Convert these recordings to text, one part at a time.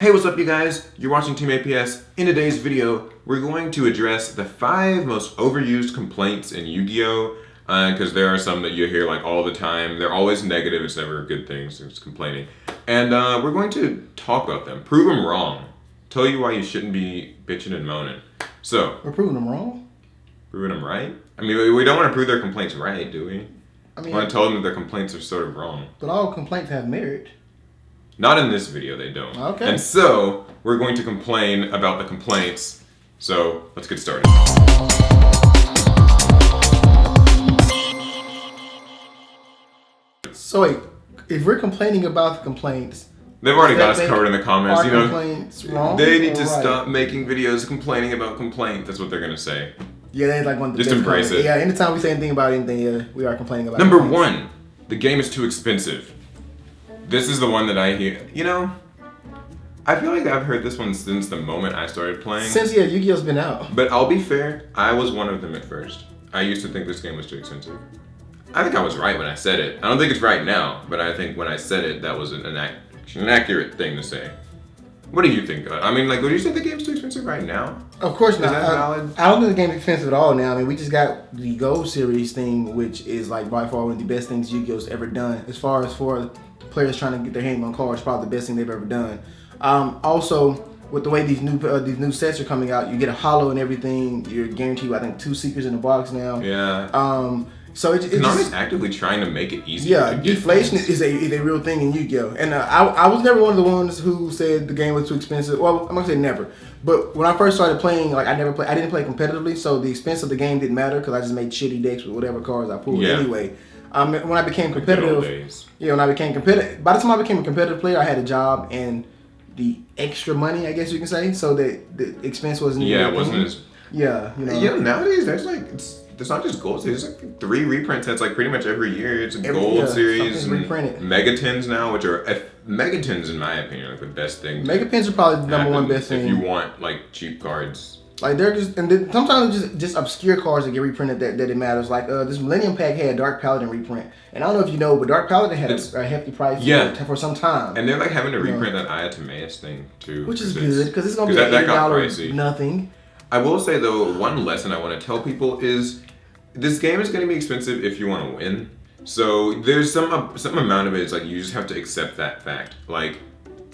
Hey, what's up you guys? You're watching Team APS. In today's video, we're going to address the 5 most overused complaints in Yu-Gi-Oh! Because there are some that you hear like all the time. They're always negative, it's never a good thing, so it's complaining. And we're going to talk about them, prove them wrong, tell you why you shouldn't be bitching and moaning. So, we're proving them wrong? Proving them right? I mean, we don't want to prove their complaints right, do we? I mean, we want to tell them that their complaints are sort of wrong. But all complaints have merit. Not in this video, they don't. Okay. And so, we're going to complain about the complaints. So, let's get started. So wait, if we're complaining about the complaints... They've already got us covered in the comments, you know. Complaints wrong? They need to stop making videos complaining about complaints. That's what they're going to say. Yeah, they like one of the Just embrace it. Yeah, anytime we say anything about anything, we are complaining about Number 1, the game is too expensive. This is the one that I hear. You know, I feel like I've heard this one since the moment I started playing. Since, yeah, Yu-Gi-Oh's been out. But I'll be fair, I was one of them at first. I used to think this game was too expensive. I think I was right when I said it. I don't think it's right now, but I think when I said it, that was an accurate thing to say. What do you think? I mean, like, would you think the game's too expensive right now? Of course not. Is that valid? I don't think the game's expensive at all now. I mean, we just got the Gold Series thing, which is like by far one of the best things Yu-Gi-Oh's ever done. As far as for players trying to get their hands on cards, probably the best thing they've ever done. Also, with the way these new sets are coming out, you get a holo and everything. You're guaranteed, I think, 2 secrets in the box now. Yeah. So it's Konami's actively trying to make it easier. Yeah, deflation is a real thing in Yu-Gi-Oh! And I was never one of the ones who said the game was too expensive. Well, I'm gonna say never. But when I first started playing, like I didn't play competitively, so the expense of the game didn't matter because I just made shitty decks with whatever cards I pulled anyway. When I became competitive, when I became competitive, by the time I became a competitive player, I had a job and the extra money, I guess you can say, so that the expense wasn't. Yeah, it wasn't as. Yeah, you know. Yeah, nowadays there's like it's not just gold series. There's like 3 reprint sets like pretty much every year. It's a gold series and megatins now, which are megatins in my opinion are like the best thing. Megapins are probably the number 1 best thing if you want like cheap cards. Like they're just, and then sometimes just obscure cards that get reprinted that it matters. Like this Millennium Pack had Dark Paladin reprint, and I don't know if you know, but Dark Paladin had a hefty price for some time. And they're like having to reprint that Ayatimaeus thing too, which is good because it's gonna be $80 nothing. I will say though, one lesson I want to tell people is this game is going to be expensive if you want to win. So there's some amount of it is like you just have to accept that fact. Like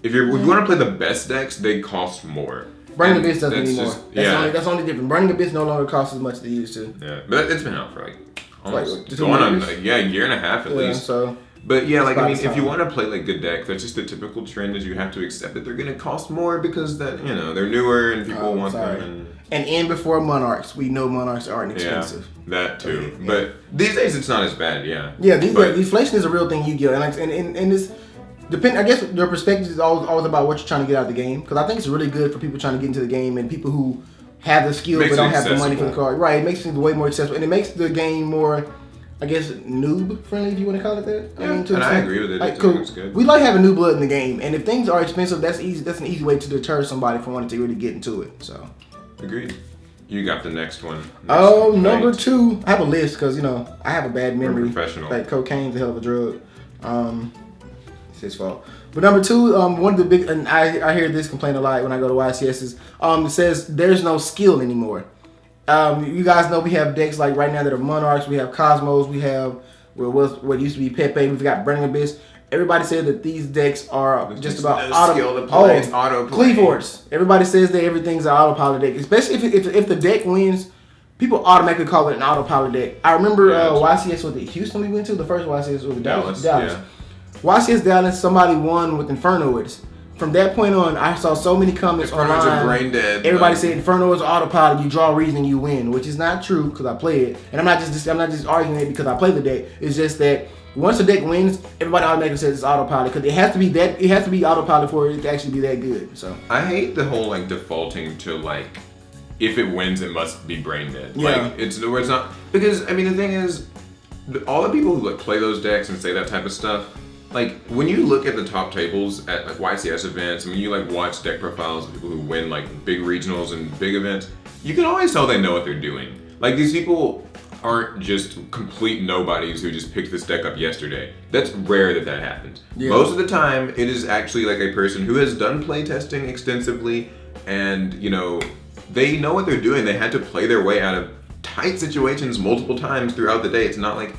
if you want to play the best decks, they cost more. Burning Abyss doesn't anymore. That's only different. Burning Abyss no longer costs as much as they used to. Yeah, but it's been out for like almost going on a year and a half at least. So. But yeah, like I mean, if you want to play like good decks, that's just the typical trend is you have to accept that they're gonna cost more because that they're newer and people want them. And in before Monarchs, we know Monarchs aren't expensive. Yeah, that too. Yeah. But these days it's not as bad. Yeah. Yeah, deflation is a real thing Yu-Gi-Oh! And this I guess your perspective is always about what you're trying to get out of the game because I think it's really good for people trying to get into the game and people who have the skill but don't have the money for the card. Right, it makes it way more accessible and it makes the game more, I guess, noob friendly, if you want to call it that. Yeah, I agree with it. Like, it's good. We like having new blood in the game, and if things are expensive, that's easy. That's an easy way to deter somebody from wanting to really get into it. So, agreed. You got the next one. Number 2. I have a list because I have a bad memory. Professional. Like cocaine's a hell of a drug. It's his fault. But number 2, one of the big, and I hear this complaint a lot when I go to YCS's. It says there's no skill anymore. You guys know we have decks like right now that are Monarchs. We have Cosmos. We have what used to be Pepe. We've got Burning Abyss. Everybody said that these decks are just about auto Cleaveforce. Everybody says that everything's an autopilot deck, especially if the deck wins. People automatically call it an autopilot deck. I remember YCS with the Houston we went to. The first YCS was Dallas. Yeah. YCS Dallas. Somebody won with Infernoids. From that point on, I saw so many comments online. Brain dead. Everybody said Inferno is autopilot. You draw reason, you win, which is not true because I play it, and I'm not just arguing it because I play the deck. It's just that once the deck wins, everybody automatically says it's autopilot because it has to be autopilot for it to actually be that good. So I hate the whole like defaulting to like if it wins, it must be brain dead. Yeah. Like it's not because I mean the thing is, all the people who like play those decks and say that type of stuff. Like, when you look at the top tables at like YCS events, and when you like watch deck profiles of people who win like big regionals and big events, you can always tell they know what they're doing. Like, these people aren't just complete nobodies who just picked this deck up yesterday. That's rare that happens. Yeah. Most of the time, it is actually like a person who has done playtesting extensively, and they know what they're doing. They had to play their way out of tight situations multiple times throughout the day. It's not like,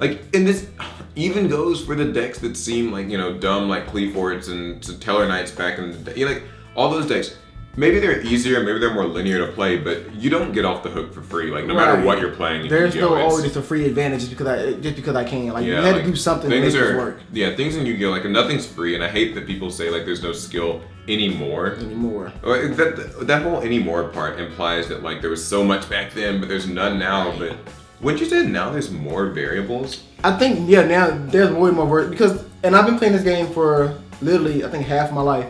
and this even goes for the decks that seem like, dumb, like Cleaforts and Teller Knights back in the day. Like, all those decks, maybe they're easier, maybe they're more linear to play, but you don't get off the hook for free. Like, no matter what you're playing. There's no always just a free advantage just because I can. Like, you had to do something to make this work. Yeah, things in Yu-Gi-Oh! Like, nothing's free, and I hate that people say, like, there's no skill anymore. That whole anymore part implies that, like, there was so much back then, but there's none now. But wouldn't you say now there's more variables? I think, now there's way more because I've been playing this game for literally, I think, half my life.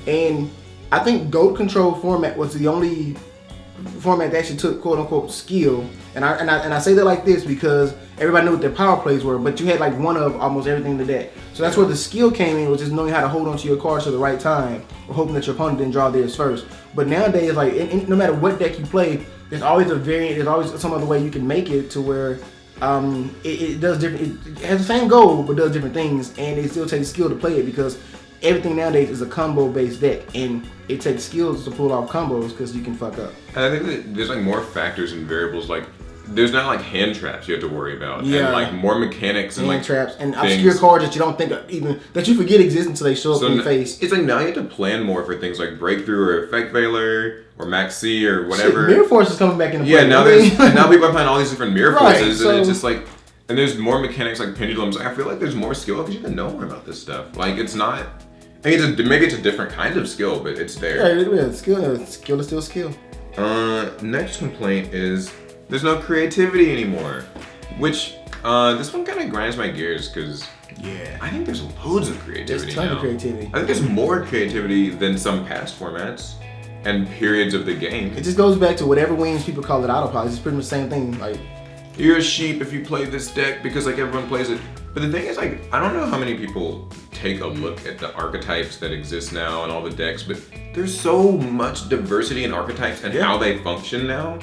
And I think Goat Control format was the only format that actually took quote unquote skill. And I say that like this because everybody knew what their power plays were, but you had like one of almost everything in the deck. So that's where the skill came in, was just knowing how to hold onto your cards at the right time, or hoping that your opponent didn't draw theirs first. But nowadays, like, no matter what deck you play, there's always a variant. There's always some other way you can make it to where it does different. It has the same goal, but does different things, and it still takes skill to play it because everything nowadays is a combo-based deck, and it takes skills to pull off combos because you can fuck up. And I think that there's like more factors and variables. Like, there's not like hand traps you have to worry about, and like more mechanics and hand like traps and obscure cards that you don't think even that you forget exist until they show up in your face. It's like now you have to plan more for things like Breakthrough or Effect Veiler or Maxi or whatever. Mirror Force is coming back into play. Yeah, now people are playing all these different Mirror Forces, and it's just like, and there's more mechanics like pendulums. I feel like there's more skill because you have to know more about this stuff. Like, it's not. I mean, maybe it's a different kind of skill, but it's there. Yeah, skill is still skill. Next complaint is there's no creativity anymore, which this one kind of grinds my gears because I think there's loads of creativity. There's a ton of creativity. I think there's more creativity than some past formats and periods of the game. It just goes back to whatever wings people call it autopilot. It's pretty much the same thing. Like, you're a sheep if you play this deck because like everyone plays it. But the thing is, like, I don't know how many people take a look at the archetypes that exist now and all the decks, but there's so much diversity in archetypes and how they function now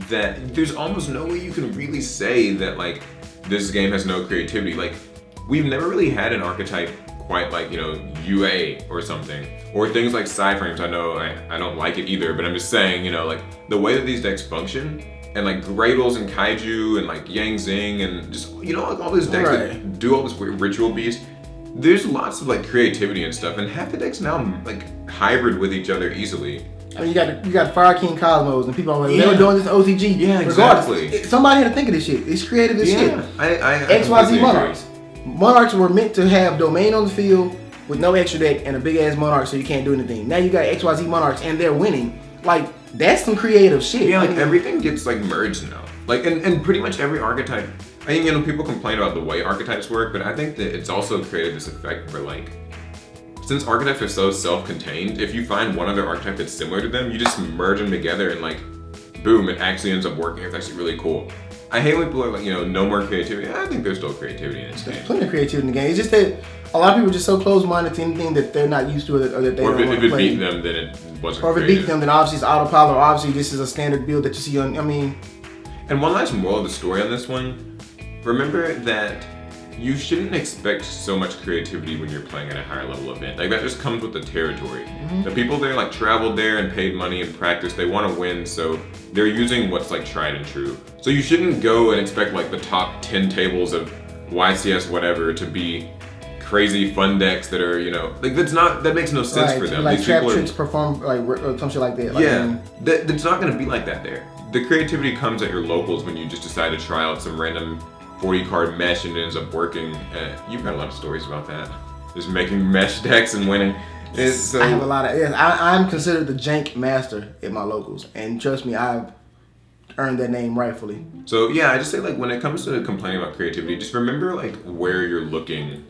that there's almost no way you can really say that, like, this game has no creativity. Like, we've never really had an archetype quite like, UA or something. Or things like Psyframes. I know I don't like it either, but I'm just saying, like, the way that these decks function, and like Gradles and Kaiju and like Yang Zing and just, like all these decks that do all this weird Ritual Beast, there's lots of like creativity and stuff, and half the decks now like hybrid with each other easily. I mean, you got Fire King Cosmos, and people are like, they were doing this OTG. Yeah, exactly. Somebody had to think of this shit. It's creative as shit. I XYZ Monarchs. Monarchs were meant to have domain on the field with no extra deck and a big ass Monarch so you can't do anything. Now you got XYZ Monarchs and they're winning. Like, that's some creative shit. Yeah, like everything gets like merged now. Like, and pretty much every archetype. I think, people complain about the way archetypes work, but I think that it's also created this effect where, like, since archetypes are so self-contained, if you find one other archetype that's similar to them, you just merge them together and, like, boom, it actually ends up working. It's actually really cool. I hate when people are like, no more creativity. I think there's still creativity in this game. There's plenty of creativity in the game. It's just that a lot of people are just so close-minded to anything that they're not used to, or that they don't want to play. Or if it beat them, then it wasn't Or if it beat them, then obviously it's autopilot, or obviously this is a standard build that you see on, And one last moral of the story on this one, remember that you shouldn't expect so much creativity when you're playing at a higher level event. Like, that just comes with the territory. Mm-hmm. The people there, like, traveled there and paid money and practiced. They want to win, so they're using what's, like, tried and true. So you shouldn't go and expect, like, the top 10 tables of YCS whatever to be crazy fun decks that are, like, that makes no sense for them. Like, these trap people tricks perform, like, or some shit like that. Like, that's not going to be like that there. The creativity comes at your locals when you just decide to try out some random 40-card mesh and it ends up working. You've got a lot of stories about that. Just making mesh decks and winning. I have a lot of. Yeah, I'm considered the jank master at my locals, and trust me, I've earned that name rightfully. So yeah, I just say, like, when it comes to complaining about creativity, just remember, like, where you're looking,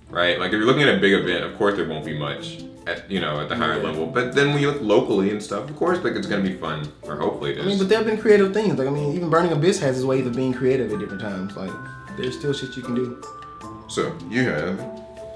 right? Like, if you're looking at a big event, of course there won't be much at the higher level. But then when you look locally and stuff, of course, like, it's gonna be fun, or hopefully it is. I mean, but there have been creative things. Like, even Burning Abyss has its ways of being creative at different times. Like, there's still shit you can do. So you have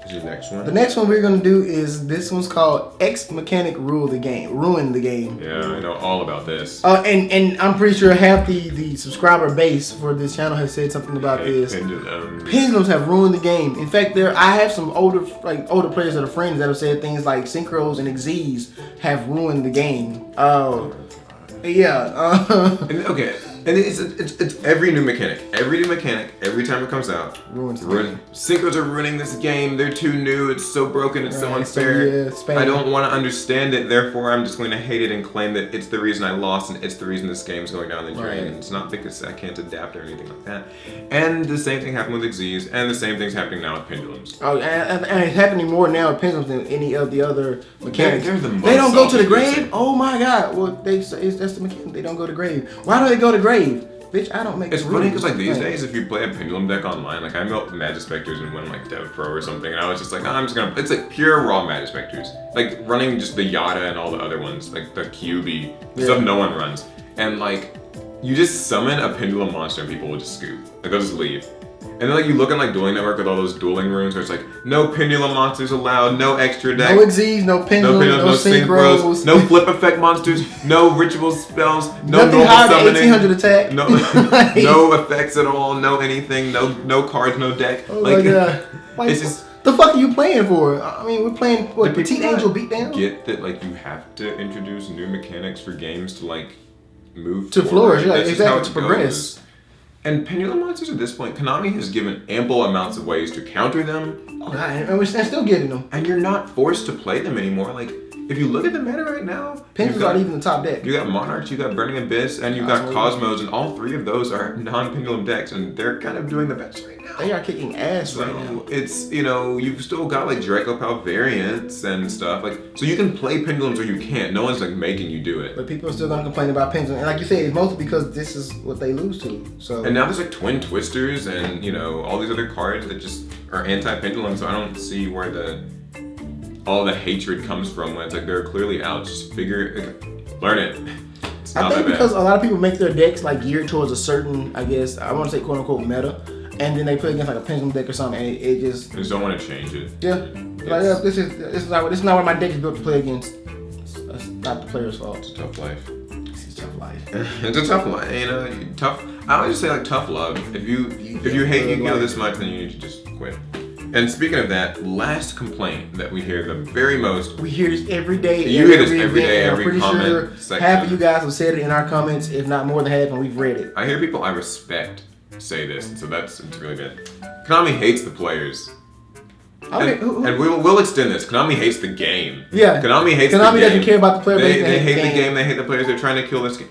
Is the next one? The next one we're gonna do is this one's called X Mechanic Ruin the Game. Yeah, I know all about this. And I'm pretty sure half the subscriber base for this channel has said something about this. Pendulums have ruined the game. In fact, I have some older players that are friends that have said things like synchros and exes have ruined the game. Yeah. Okay. And it's every new mechanic. Every new mechanic, every time it comes out, ruins the game. Synchros are ruining this game. They're too new. It's so broken. It's so unfair. I don't want to understand it. Therefore, I'm just going to hate it and claim that it's the reason I lost and it's the reason this game's going down the drain. Right. It's not because I can't adapt or anything like that. And the same thing happened with Xyz, and the same thing's happening now with Pendulums. Oh, and it's happening more now with Pendulums than any of the other mechanics. They're the most they don't go to the grave? Oh my god. Well, that's the mechanic. They don't go to grave. Why do they go to grave? Bitch, I don't make It's funny because like these days, if you play a Pendulum deck online, like I built Magic Specters and went like Dev Pro or something, and I was just like, I'm just gonna. It's like pure raw Magic Specters, like running just the Yada and all the other ones, like the QB stuff no one runs, and like you just summon a Pendulum monster and people will just scoop, like they'll just leave. And then like you look at like Dueling Network with all those dueling runes where it's like no Pendulum monsters allowed, no extra deck, no Xyz, no Pendulums, no synchros, no flip effect monsters, no ritual spells, no nothing normal higher summoning, than 1800 attack, no no effects at all, no anything, no cards, no deck. Oh my god! Like, it's just the fuck are you playing for? I mean, we're playing what? Petite Angel Beatdown. Get that like you have to introduce new mechanics for games to like move to forward. flourish, yeah, exactly, to progress. Goes. And Pendulum monsters at this point, Konami has given ample amounts of ways to counter them. Oh god, and we're still getting them. And you're not forced to play them anymore. Like, if you look at the meta right now, Pendulums aren't even the top deck. You got Monarchs, you got Burning Abyss, and you got Cosmos, and all three of those are non-Pendulum decks, and they're kind of doing the best right now. They are kicking ass right now. It's, you've still got like Draco Pal variants and stuff. Like, so you can play Pendulums or you can't. No one's like making you do it. But people are still gonna complain about Pendulums. And like you said, it's mostly because this is what they lose to. So and now there's like Twin Twisters and all these other cards that just are anti-Pendulum, so I don't see where all the hatred comes from when it's like they're clearly out. Just learn it. It's not I think that because bad. a lot of people make their decks like geared towards a certain, I guess, I want to say quote unquote meta, and then they play against like a Pendulum deck or something, and it just. I just don't want to change it. Yeah, like this is not what my deck is built to play against. That's not the player's fault. It's a tough life. It's a tough life. It's a tough life. Tough. I always just say like tough love. If you hate Yu-Gi-Oh this much, then you need to just quit. And speaking of that, last complaint that we hear the very most. We hear this every day. You hear this every day, every I'm pretty comment sure section. half of you guys have said it in our comments, if not more than half, and we've read it. I hear people I respect say this, so it's really good. Konami hates the players. Okay, and we'll extend this. Konami hates the game. Yeah. Konami hates the game. Konami doesn't care about the player. They hate the game. They hate the players. They're trying to kill this game.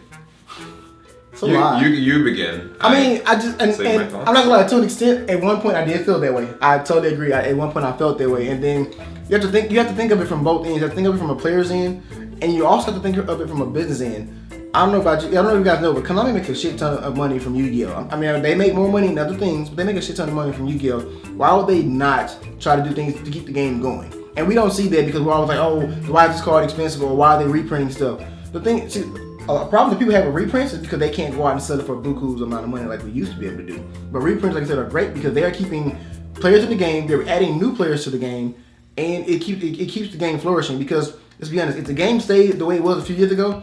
It's a lie. You begin. I mean, I'm not gonna lie. To an extent, at one point I did feel that way. I totally agree. At one point I felt that way, and then you have to think of it from both ends. You have to think of it from a player's end, and you also have to think of it from a business end. I don't know about you. I don't know if you guys know, but Konami makes a shit ton of money from Yu-Gi-Oh. I mean, they make more money than other things, but they make a shit ton of money from Yu-Gi-Oh. Why would they not try to do things to keep the game going? And we don't see that because we're always like, oh, why is this card expensive, or why are they reprinting stuff? The thing, see, a problem that people have with reprints is because they can't go out and sell it for buku's amount of money like we used to be able to do. But reprints, like I said, are great because they are keeping players in the game. They're adding new players to the game, and it keeps the game flourishing. Because let's be honest, if the game stayed the way it was a few years ago,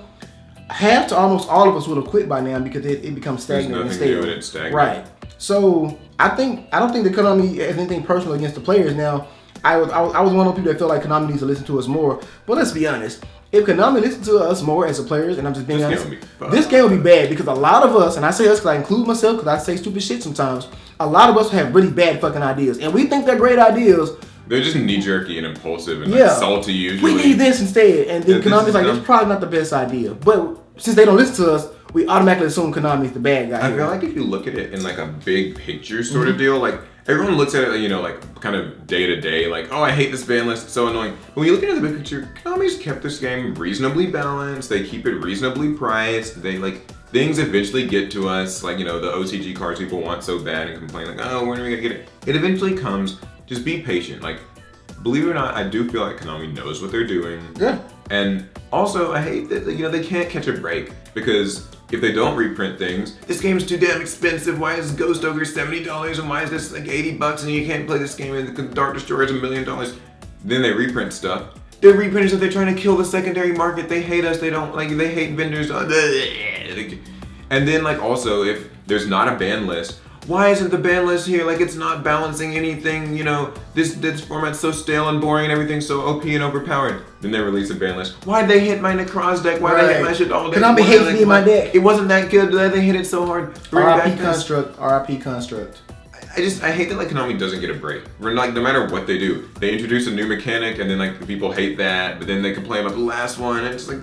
half to almost all of us would have quit by now because it becomes stagnant and stable. It's stagnant. Right. So I don't think that Konami has anything personal against the players. Now, I was one of those people that felt like Konami needs to listen to us more. But let's be honest. If Konami listened to us more as a players, and I'm just being honest, this game will be bad because a lot of us, and I say us because I include myself because I say stupid shit sometimes, a lot of us have really bad fucking ideas. And we think they're great ideas. They're just knee-jerky and impulsive and like salty usually. We need this instead. And then Konami's like, it's probably not the best idea. But since they don't listen to us, we automatically assume Konami's the bad guy. I feel like if you look at it in like a big picture sort of deal, like everyone looks at it, like kind of day to day, like, oh, I hate this ban list, it's so annoying. But when you look at the big picture, Konami's kept this game reasonably balanced. They keep it reasonably priced. They things eventually get to us, like the OCG cards people want so bad and complain like, oh, when are we gonna get it? It eventually comes. Just be patient. Like, believe it or not, I do feel like Konami knows what they're doing. Yeah. And also, I hate that they can't catch a break because if they don't reprint things, this game's too damn expensive. Why is Ghost Ogre $70 and why is this like $80 and you can't play this game and the Dark Destroyer is $1 million? Then they reprint stuff. They're reprinting stuff. They're trying to kill the secondary market. They hate us. They don't like. They hate vendors. And then like also if there's not a ban list. Why isn't the ban list here? Like it's not balancing anything, you know, this format's so stale and boring and everything's so OP and overpowered. Then they release a ban list. Why'd they hit my Necroz deck? Why'd they hit my shit all day? Konami hates me in my deck. It wasn't that good, they hit it so hard. RIP Construct, RIP Construct. I hate that like Konami doesn't get a break. We're like, no matter what they do, they introduce a new mechanic and then like the people hate that, but then they complain about the last one and it's like,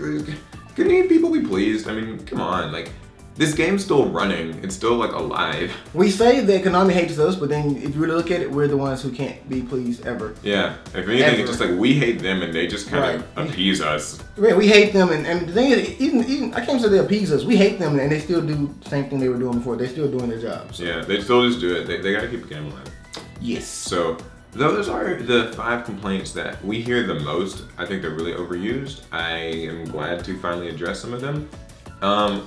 can people be pleased? I mean, come on, like, this game's still running. It's still like alive. We say that Konami hates us, but then if you really look at it, we're the ones who can't be pleased ever. Yeah. If anything, it's just like we hate them and they just kind of appease us. Yeah, we hate them, and the thing is, even I can't say they appease us. We hate them, and they still do the same thing they were doing before. They're still doing their job. So. Yeah, they still just do it. They got to keep the game alive. Yes. So those are the 5 complaints that we hear the most. I think they're really overused. I am glad to finally address some of them.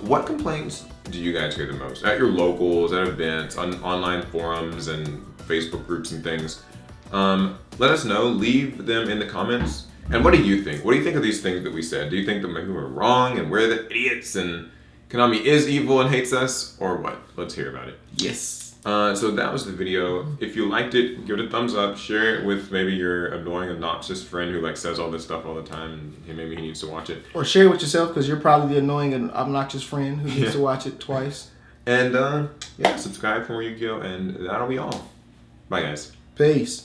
What complaints do you guys hear the most? At your locals, at events, on online forums and Facebook groups and things? Let us know. Leave them in the comments. And what do you think? What do you think of these things that we said? Do you think that maybe we're wrong and we're the idiots and Konami is evil and hates us? Or what? Let's hear about it. Yes. So that was the video. If you liked it, give it a thumbs up. Share it with maybe your annoying, obnoxious friend who like says all this stuff all the time and maybe he needs to watch it. Or share it with yourself because you're probably the annoying and obnoxious friend who needs to watch it twice. And yeah, subscribe for more Yu-Gi-Oh! And that'll be all. Bye guys. Peace.